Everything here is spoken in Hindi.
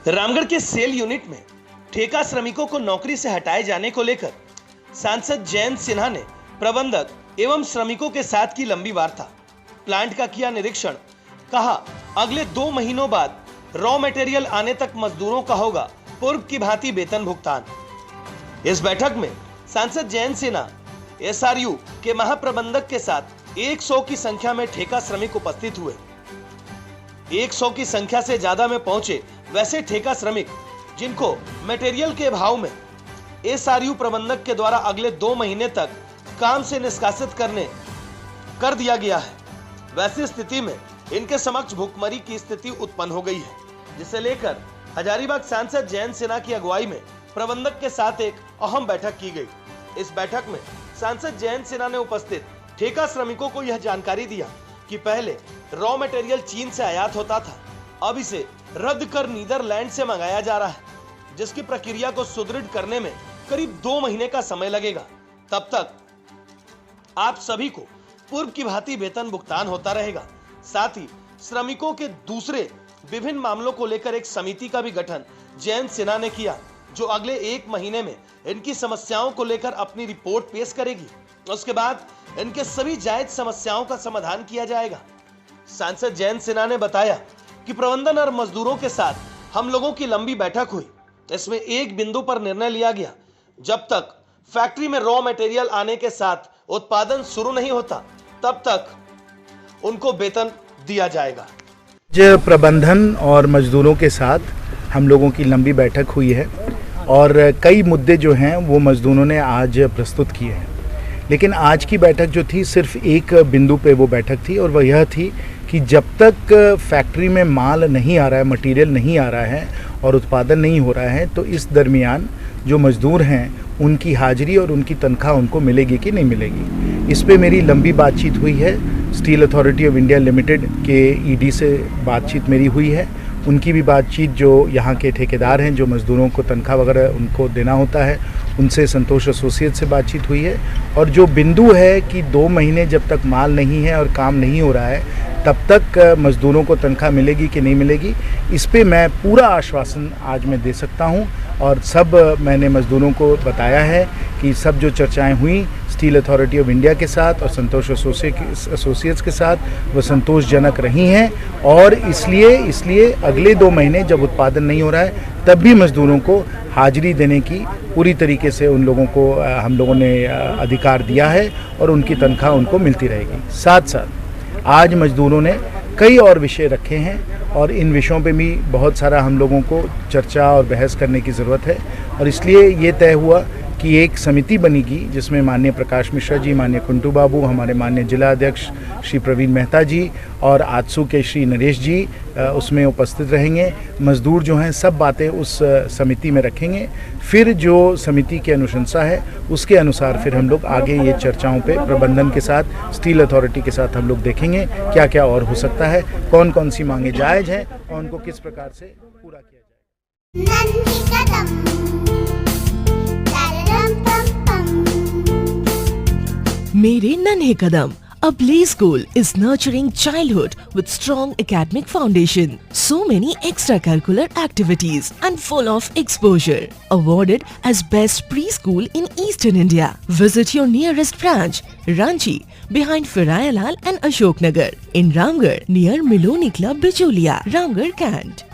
रामगढ़ के सेल यूनिट में ठेका श्रमिकों को नौकरी से हटाए जाने को लेकर सांसद जयंत सिन्हा ने प्रबंधक एवं श्रमिकों के साथ की लंबी वार्ता। प्लांट का किया निरीक्षण। कहा अगले 2 महीनों बाद रॉ मटेरियल आने तक मजदूरों का होगा पूर्व की भांति वेतन भुगतान। इस बैठक में सांसद जयंत सिन्हा एसआरयू के महाप्रबंधक के साथ 100 की संख्या में ठेका श्रमिक उपस्थित हुए। 100 की संख्या से ज्यादा में पहुंचे वैसे ठेका श्रमिक जिनको मटेरियल के अभाव में एसआरयू प्रबंधक के द्वारा अगले 2 महीने तक काम से निष्कासित कर दिया गया है। वैसी स्थिति में इनके समक्ष भूखमरी की स्थिति उत्पन्न हो गई है, जिसे लेकर हजारीबाग सांसद जयंत सिन्हा की अगुवाई में प्रबंधक के साथ एक अहम बैठक की गई। इस बैठक में सांसद जयंत सिन्हा ने उपस्थित ठेका श्रमिकों को यह जानकारी दिया कि पहले रॉ मटेरियल चीन से आयात होता था, अब इसे रद्द कर नीदरलैंड से मंगाया जा रहा है, जिसकी प्रक्रिया को सुदृढ़ करने में करीब 2 महीने का समय लगेगा। तब तक आप सभी को पूर्व की भांति वेतन भुगतान होता रहेगा। साथ ही श्रमिकों के दूसरे विभिन्न मामलों को लेकर एक समिति का भी गठन जयंत सिन्हा ने किया, जो अगले 1 महीने में इनकी समस्याओं को लेकर अपनी रिपोर्ट पेश करेगी। उसके बाद इनके सभी जायज समस्याओं का समाधान किया जाएगा। सांसद जयंत सिन्हा ने बताया कि प्रबंधन और मजदूरों के साथ हम लोगों की लंबी बैठक हुई। इसमें एक बिंदु पर निर्णय लिया गया, जब तक फैक्ट्री में रॉ मटेरियल आने के साथ उत्पादन शुरू नहीं होता तब तक उनको वेतन दिया जाएगा। प्रबंधन और मजदूरों के साथ हम लोगों की लंबी बैठक हुई है और कई मुद्दे जो हैं वो मजदूरों ने आज प्रस्तुत किए हैं। लेकिन आज की बैठक जो थी सिर्फ एक बिंदु पे वो बैठक थी, और वह यह थी कि जब तक फैक्ट्री में माल नहीं आ रहा है, मटेरियल नहीं आ रहा है और उत्पादन नहीं हो रहा है, तो इस दरमियान जो मज़दूर हैं उनकी हाजिरी और उनकी तनख्वाह उनको मिलेगी कि नहीं मिलेगी। इस पे मेरी लंबी बातचीत हुई है। Steel authority of India limited के ईडी से बातचीत मेरी हुई है। उनकी भी बातचीत, जो यहाँ के ठेकेदार हैं जो मज़दूरों को तनख्वाह वगैरह उनको देना होता है, उनसे संतोष एसोसिएट से बातचीत हुई है। और जो बिंदु है कि 2 महीने जब तक माल नहीं है और काम नहीं हो रहा है तब तक मज़दूरों को तनख्वाह मिलेगी कि नहीं मिलेगी, इस पे मैं पूरा आश्वासन आज मैं दे सकता हूँ। और सब मैंने मज़दूरों को बताया है कि सब जो चर्चाएं हुई स्टील अथॉरिटी ऑफ इंडिया के साथ और संतोष एसोसिएट्स के साथ, वो संतोषजनक रही हैं। और इसलिए अगले 2 महीने जब उत्पादन नहीं हो रहा है तब भी मज़दूरों को हाजिरी देने की पूरी तरीके से उन लोगों को हम लोगों ने अधिकार दिया है और उनकी तनख्वाह उनको मिलती रहेगी। साथ साथ आज मज़दूरों ने कई और विषय रखे हैं और इन विषयों पे भी बहुत सारा हम लोगों को चर्चा और बहस करने की ज़रूरत है। और इसलिए ये तय हुआ कि एक समिति बनेगी जिसमें माननीय प्रकाश मिश्रा जी, माननीय कुंटू बाबू, हमारे माननीय जिला अध्यक्ष श्री प्रवीण मेहता जी और आजसू के श्री नरेश जी उसमें उपस्थित रहेंगे। मज़दूर जो हैं सब बातें उस समिति में रखेंगे। फिर जो समिति की अनुशंसा है उसके अनुसार फिर हम लोग आगे ये चर्चाओं पे प्रबंधन के साथ, स्टील अथॉरिटी के साथ हम लोग देखेंगे क्या क्या और हो सकता है, कौन कौन सी मांगे जायज़ हैं और उनको किस प्रकार से पूरा किया जाए। मेरे नन्हे कदम, a play school is nurturing childhood with strong academic foundation. So many extracurricular activities and full of exposure. Awarded as best preschool in Eastern India. Visit your nearest branch, Ranchi, behind Firayalal and Ashok Nagar. In Ramgarh, near Miloni Club, Bicholia, Ramgarh, Kant.